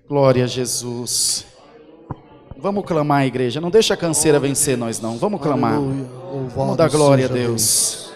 Glória a Jesus. Vamos clamar, igreja. Não deixa a canseira vencer nós, não. Vamos clamar. Vamos dar glória a Deus.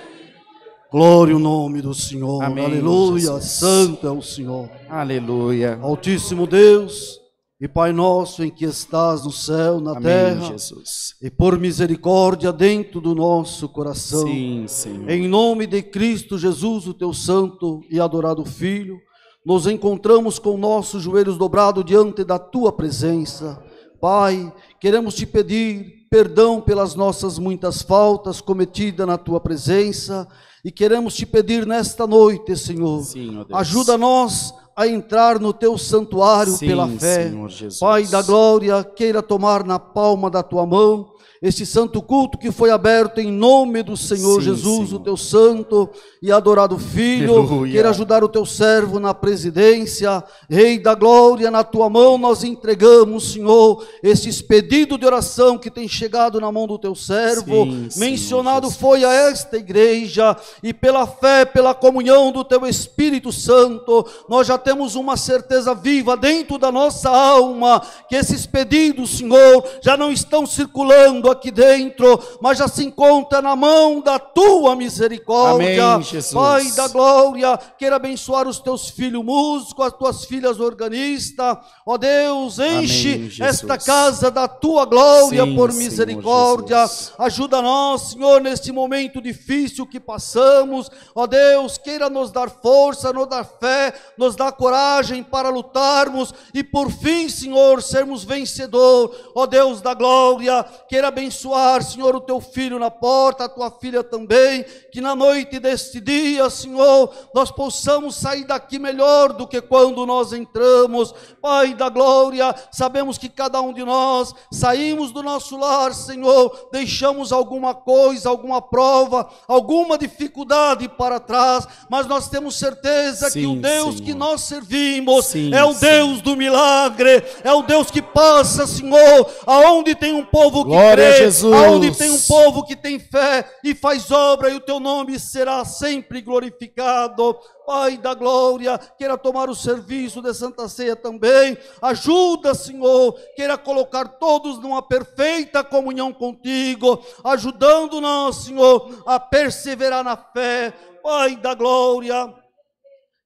Glória ao nome do Senhor. Amém, Aleluia. Jesus. Santo é o Senhor. Aleluia. Altíssimo Deus e Pai nosso em que estás no céu, na Amém, terra. Jesus. E por misericórdia dentro do nosso coração. Sim, Senhor. Em nome de Cristo Jesus, o teu santo e adorado Filho, nos encontramos com nossos joelhos dobrados diante da tua presença. Pai, queremos te pedir perdão pelas nossas muitas faltas cometidas na tua presença e queremos te pedir nesta noite, Senhor, Sim, ó Deus. ajuda-nos a entrar no teu santuário Sim, pela fé. Senhor Jesus. Pai da glória, queira tomar na palma da tua mão este santo culto que foi aberto em nome do Senhor Sim, Jesus, Senhor. o teu santo e adorado Filho. Aleluia. Queira ajudar o teu servo na presidência. Rei da glória, na tua mão nós entregamos, Senhor, estes pedidos de oração que tem chegado na mão do teu servo. Sim, Mencionado Senhor foi a esta igreja e pela fé, pela comunhão do teu Espírito Santo, nós já temos uma certeza viva dentro da nossa alma, que esses pedidos, Senhor, já não estão circulando aqui dentro, mas já se encontra na mão da tua misericórdia. Amém, Jesus. Pai da glória, queira abençoar os teus filhos músicos, as tuas filhas organistas. Ó Deus, enche Amém, Jesus. esta casa da tua glória. Sim, por Senhor misericórdia. Jesus. Ajuda nós, Senhor, neste momento difícil que passamos. Ó Deus, queira nos dar força, nos dar fé, nos dar coragem para lutarmos e por fim, Senhor, sermos vencedor. Ó Deus da glória, queira abençoar, Senhor, o teu filho na porta, a tua filha também, que na noite deste dia, Senhor, nós possamos sair daqui melhor do que quando nós entramos. Pai da glória, sabemos que cada um de nós saímos do nosso lar, Senhor, deixamos alguma coisa, alguma prova, alguma dificuldade para trás, mas nós temos certeza que o Deus Senhor. que nós servimos Sim, é o Deus do milagre, é o Deus que passa, Senhor, aonde tem um povo que Glória a crê, Jesus. aonde tem um povo que tem fé e faz obra, e o teu nome será sempre glorificado. Pai da glória, queira tomar o serviço de Santa Ceia também. Ajuda, Senhor, queira colocar todos numa perfeita comunhão contigo, ajudando-nos, Senhor, a perseverar na fé. Pai da glória,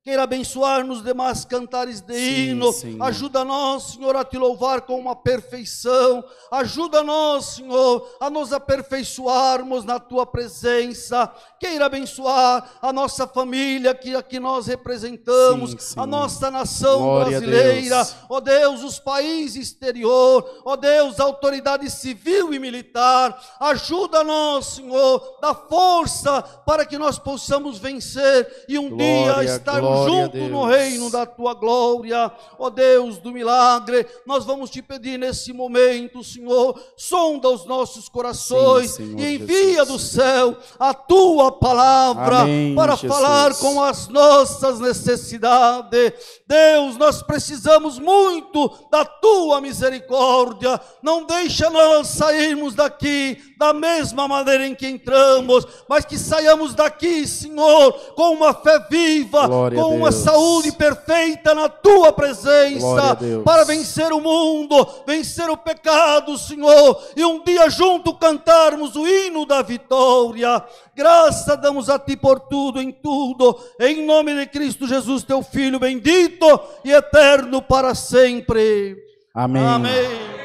queira abençoar nos demais cantares de hino. Senhor. Ajuda-nos, Senhor, a te louvar com uma perfeição. Ajuda-nos, Senhor, a nos aperfeiçoarmos na tua presença. Queira abençoar a nossa família que aqui nós representamos, Sim, Senhor. a nossa nação Glória a brasileira. Deus. Ó Deus, os países exterior. Ó Deus, a autoridade civil e militar. Ajuda-nos, Senhor, dá força para que nós possamos vencer e um dia Glória, estarmos glória a junto Deus. no reino da tua glória. Ó Deus do milagre, nós vamos te pedir nesse momento, Senhor, sonda os nossos corações. Sim, Senhor e envia Jesus. do céu a tua palavra. Amém, para Jesus. falar com as nossas necessidades. Deus, nós precisamos muito da tua misericórdia. Não deixa nós sairmos daqui da mesma maneira em que entramos, mas que saiamos daqui, Senhor, com uma fé viva, Glória a com uma Deus. saúde perfeita na tua Glória a presença, Deus. para vencer o mundo, vencer o pecado, Senhor, e um dia junto cantarmos o hino da vitória. Graça damos a ti por tudo, em tudo, em nome de Cristo Jesus, teu Filho bendito e eterno para sempre. Amém. Amém.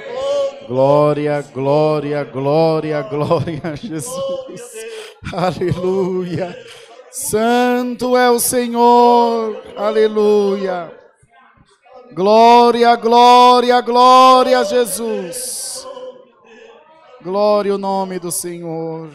Glória, glória, glória, glória a Jesus. Aleluia. Santo é o Senhor. Aleluia. Glória, glória, glória a Jesus. Glória ao nome do Senhor.